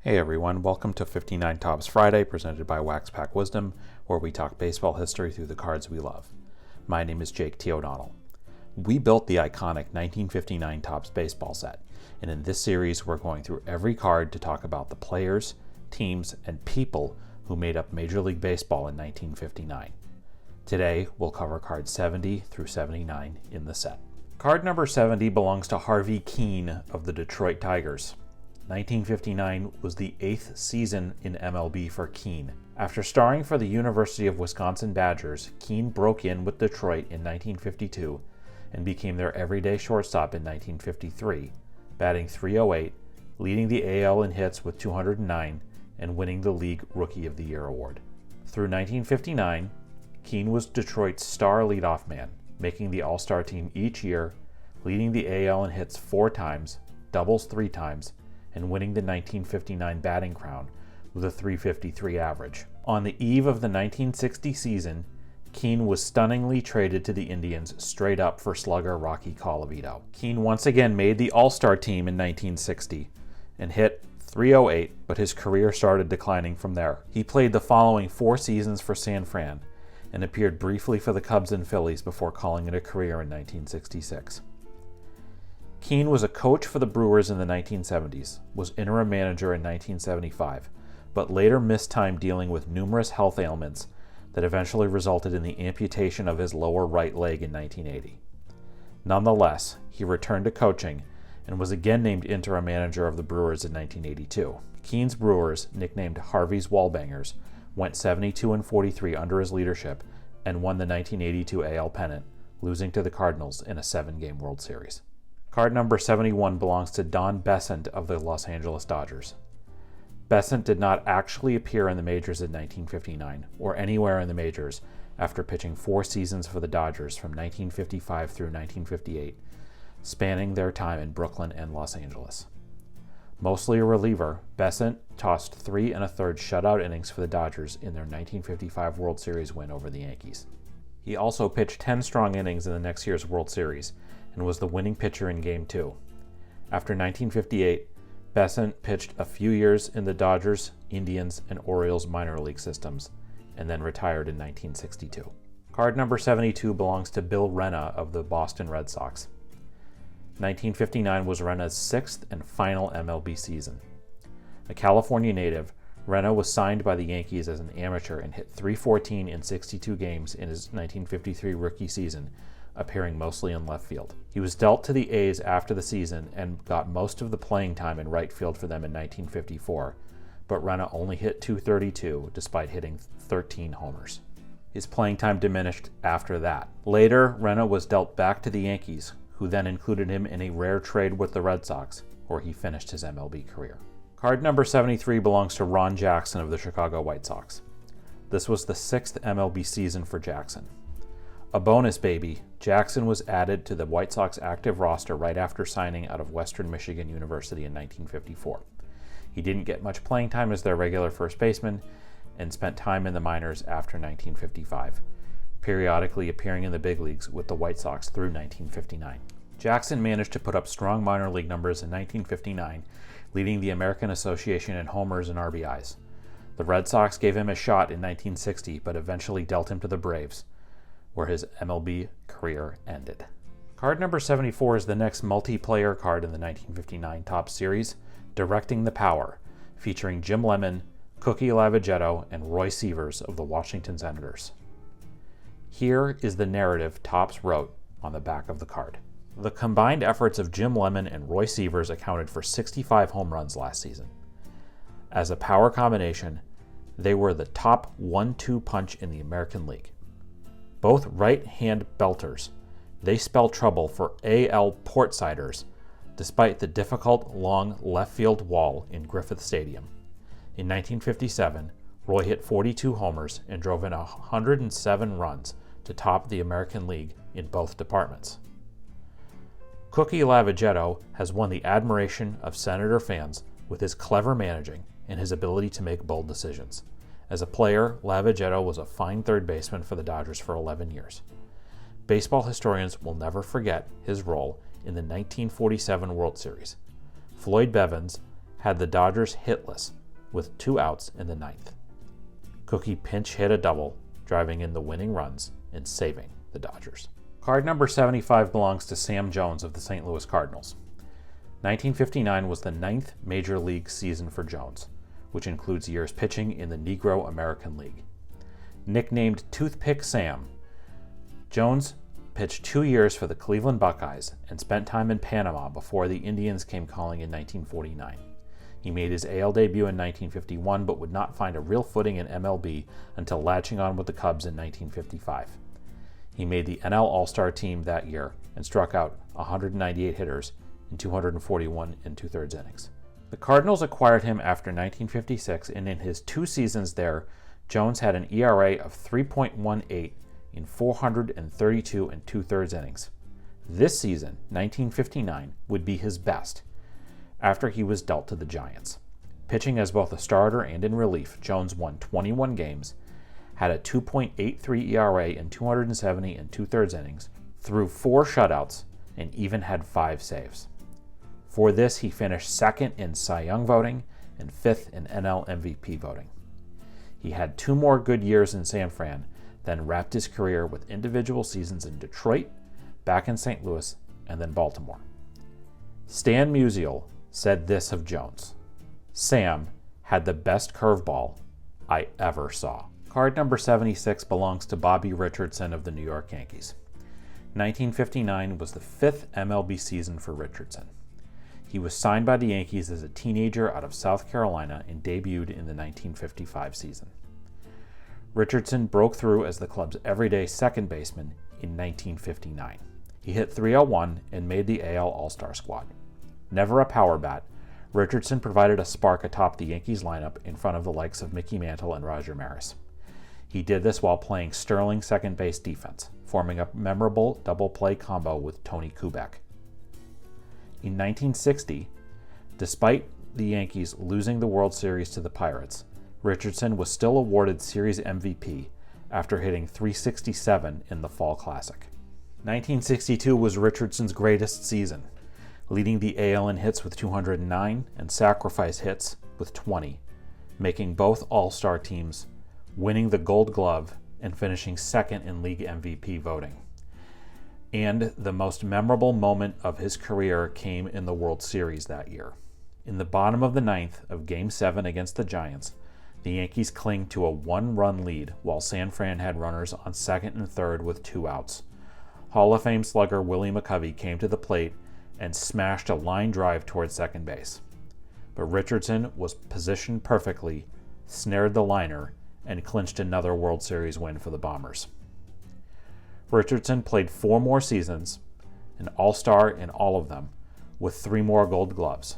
Hey everyone, welcome to 59 Topps Friday, presented by Wax Pack Wisdom, where we talk baseball history through the cards we love. My name is Jake T. O'Donnell. We built the iconic 1959 Topps baseball set, and in this series we're going through every card to talk about the players, teams, and people who made up Major League Baseball in 1959. Today we'll cover cards 70 through 79 in the set. Card number 70 belongs to Harvey Kuenn of the Detroit Tigers. 1959 was the 8th season in MLB for Kuenn. After starring for the University of Wisconsin Badgers, Kuenn broke in with Detroit in 1952 and became their everyday shortstop in 1953, batting .308, leading the AL in hits with 209, and winning the League Rookie of the Year award. Through 1959, Kuenn was Detroit's star leadoff man, making the All-Star team each year, leading the AL in hits 4 times, doubles 3 times, and winning the 1959 batting crown with a .353 average. On the eve of the 1960 season, Kuenn was stunningly traded to the Indians straight up for slugger Rocky Colavito. Kuenn once again made the All-Star team in 1960 and hit .308, but his career started declining from there. He played the following 4 seasons for San Fran and appeared briefly for the Cubs and Phillies before calling it a career in 1966. Kuenn was a coach for the Brewers in the 1970s, was interim manager in 1975, but later missed time dealing with numerous health ailments that eventually resulted in the amputation of his lower right leg in 1980. Nonetheless, he returned to coaching and was again named interim manager of the Brewers in 1982. Kuenn's Brewers, nicknamed Harvey's Wallbangers, went 72-43 under his leadership and won the 1982 AL pennant, losing to the Cardinals in a 7-game World Series. Card number 71 belongs to Don Bessent of the Los Angeles Dodgers. Bessent did not actually appear in the majors in 1959 or anywhere in the majors after pitching 4 seasons for the Dodgers from 1955 through 1958, spanning their time in Brooklyn and Los Angeles. Mostly a reliever, Bessent tossed 3 1/3 shutout innings for the Dodgers in their 1955 World Series win over the Yankees. He also pitched 10 strong innings in the next year's World Series and was the winning pitcher in Game 2. After 1958, Bessent pitched a few years in the Dodgers, Indians, and Orioles minor league systems, and then retired in 1962. Card number 72 belongs to Bill Renna of the Boston Red Sox. 1959 was Renna's 6th and final MLB season. A California native, Renna was signed by the Yankees as an amateur and hit .314 in 62 games in his 1953 rookie season, appearing mostly in left field. He was dealt to the A's after the season and got most of the playing time in right field for them in 1954, but Renna only hit .232 despite hitting 13 homers. His playing time diminished after that. Later, Renna was dealt back to the Yankees, who then included him in a rare trade with the Red Sox, where he finished his MLB career. Card number 73 belongs to Ron Jackson of the Chicago White Sox. This was the 6th MLB season for Jackson. A bonus baby, Jackson was added to the White Sox active roster right after signing out of Western Michigan University in 1954. He didn't get much playing time as their regular first baseman and spent time in the minors after 1955, periodically appearing in the big leagues with the White Sox through 1959. Jackson managed to put up strong minor league numbers in 1959, leading the American Association in homers and RBIs. The Red Sox gave him a shot in 1960, but eventually dealt him to the Braves, where his MLB career ended. Card number 74 is the next multiplayer card in the 1959 Topps series, Directing the Power, featuring Jim Lemon, Cookie Lavagetto, and Roy Sievers of the Washington Senators. Here is the narrative Topps wrote on the back of the card. The combined efforts of Jim Lemon and Roy Sievers accounted for 65 home runs last season. As a power combination, they were the top 1-2 punch in the American League. Both right-hand belters, they spell trouble for AL Portsiders, despite the difficult, long left field wall in Griffith Stadium. In 1957, Roy hit 42 homers and drove in 107 runs to top the American League in both departments. Cookie Lavagetto has won the admiration of Senator fans with his clever managing and his ability to make bold decisions. As a player, Lavagetto was a fine third baseman for the Dodgers for 11 years. Baseball historians will never forget his role in the 1947 World Series. Floyd Bevins had the Dodgers hitless with 2 outs in the 9th. Cookie pinch hit a double, driving in the winning runs and saving the Dodgers. Card number 75 belongs to Sam Jones of the St. Louis Cardinals. 1959 was the 9th Major League season for Jones, which includes years pitching in the Negro American League. Nicknamed Toothpick Sam, Jones pitched 2 years for the Cleveland Buckeyes and spent time in Panama before the Indians came calling in 1949. He made his AL debut in 1951 but would not find a real footing in MLB until latching on with the Cubs in 1955. He made the NL All-Star team that year and struck out 198 hitters in 241 2/3 innings. The Cardinals acquired him after 1956, and in his 2 seasons there, Jones had an ERA of 3.18 in 432 2/3 innings. This season, 1959, would be his best after he was dealt to the Giants. Pitching as both a starter and in relief, Jones won 21 games, had a 2.83 ERA in 270 2/3 innings, threw 4 shutouts, and even had 5 saves. For this, he finished 2nd in Cy Young voting and 5th in NL MVP voting. He had 2 more good years in San Fran, then wrapped his career with individual seasons in Detroit, back in St. Louis, and then Baltimore. Stan Musial said this of Jones: "Sam had the best curveball I ever saw." Card number 76 belongs to Bobby Richardson of the New York Yankees. 1959 was the 5th MLB season for Richardson. He was signed by the Yankees as a teenager out of South Carolina and debuted in the 1955 season. Richardson broke through as the club's everyday second baseman in 1959. He hit .301 and made the AL All-Star squad. Never a power bat, Richardson provided a spark atop the Yankees lineup in front of the likes of Mickey Mantle and Roger Maris. He did this while playing sterling second base defense, forming a memorable double play combo with Tony Kubek. In 1960, despite the Yankees losing the World Series to the Pirates, Richardson was still awarded Series MVP after hitting .367 in the Fall Classic. 1962 was Richardson's greatest season, leading the AL in hits with 209 and sacrifice hits with 20, making both All-Star teams, winning the Gold Glove, and finishing 2nd in league MVP voting. And the most memorable moment of his career came in the World Series that year. In the bottom of the 9th of Game 7 against the Giants, the Yankees clinged to a 1-run lead while San Fran had runners on 2nd and 3rd with 2 outs. Hall of Fame slugger Willie McCovey came to the plate and smashed a line drive towards second base. But Richardson was positioned perfectly, snared the liner, and clinched another World Series win for the Bombers. Richardson played 4 more seasons, an All-Star in all of them, with 3 more Gold Gloves.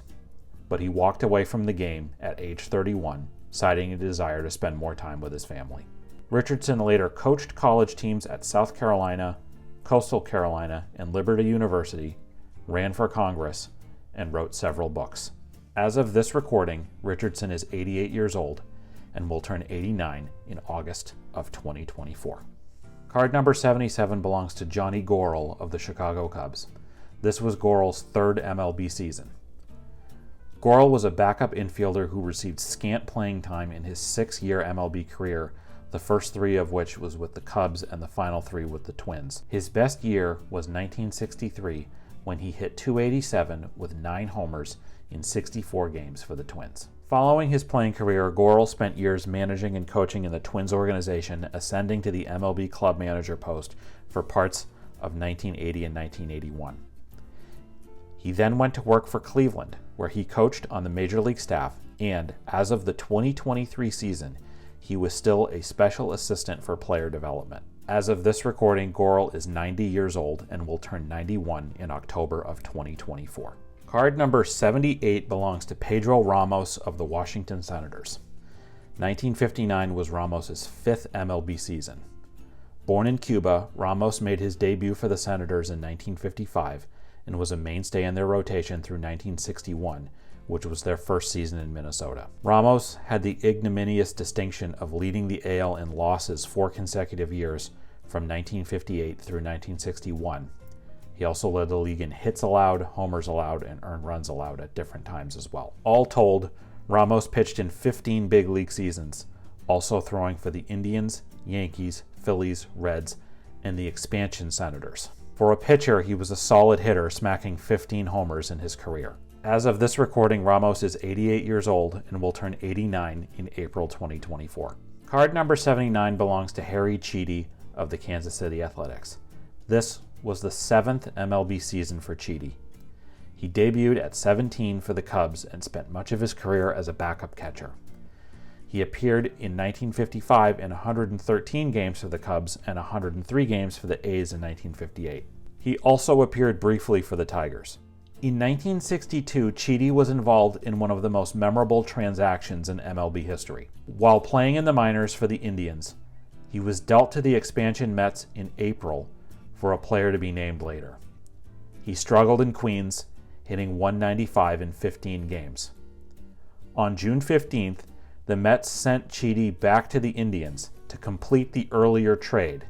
But he walked away from the game at age 31, citing a desire to spend more time with his family. Richardson later coached college teams at South Carolina, Coastal Carolina, and Liberty University, ran for Congress, and wrote several books. As of this recording, Richardson is 88 years old and will turn 89 in August of 2024. Card number 77 belongs to Johnny Gorel of the Chicago Cubs. This was Gorel's 3rd MLB season. Gorel was a backup infielder who received scant playing time in his 6-year MLB career, the first 3 of which was with the Cubs and the final 3 with the Twins. His best year was 1963, when he hit .287 with 9 homers in 64 games for the Twins. Following his playing career, Gorel spent years managing and coaching in the Twins organization, ascending to the MLB club manager post for parts of 1980 and 1981. He then went to work for Cleveland, where he coached on the major league staff, and as of the 2023 season, he was still a special assistant for player development. As of this recording, Gorel is 90 years old and will turn 91 in October of 2024. Card number 78 belongs to Pedro Ramos of the Washington Senators. 1959 was Ramos's 5th MLB season. Born in Cuba, Ramos made his debut for the Senators in 1955 and was a mainstay in their rotation through 1961, which was their first season in Minnesota. Ramos had the ignominious distinction of leading the AL in losses 4 consecutive years from 1958 through 1961. He also led the league in hits allowed, homers allowed, and earned runs allowed at different times as well. All told, Ramos pitched in 15 big league seasons, also throwing for the Indians, Yankees, Phillies, Reds, and the expansion Senators. For a pitcher, he was a solid hitter, smacking 15 homers in his career. As of this recording, Ramos is 88 years old and will turn 89 in April 2024. Card number 79 belongs to Harry Chiti of the Kansas City Athletics. This was the 7th MLB season for Chiti. He debuted at 17 for the Cubs and spent much of his career as a backup catcher. He appeared in 1955 in 113 games for the Cubs and 103 games for the A's in 1958. He also appeared briefly for the Tigers. In 1962, Chiti was involved in one of the most memorable transactions in MLB history. While playing in the minors for the Indians, he was dealt to the expansion Mets in April for a player to be named later. He struggled in Queens, hitting .195 in 15 games. On June 15th, the Mets sent Chiti back to the Indians to complete the earlier trade,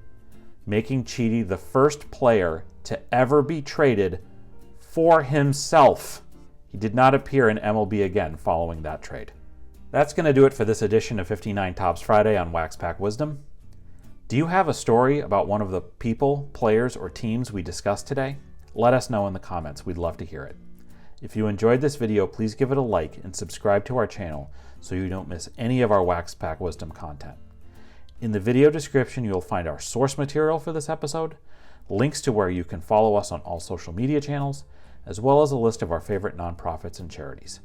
making Chiti the first player to ever be traded for himself. He did not appear in MLB again following that trade. That's going to do it for this edition of 59 Topps Friday on Wax Pack Wisdom. Do you have a story about one of the people, players, or teams we discussed today? Let us know in the comments. We'd love to hear it. If you enjoyed this video, please give it a like and subscribe to our channel so you don't miss any of our Wax Pack Wisdom content. In the video description, you'll find our source material for this episode, links to where you can follow us on all social media channels, as well as a list of our favorite nonprofits and charities.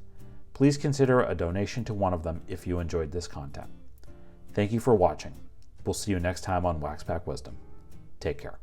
Please consider a donation to one of them if you enjoyed this content. Thank you for watching. We'll see you next time on Wax Pack Wisdom. Take care.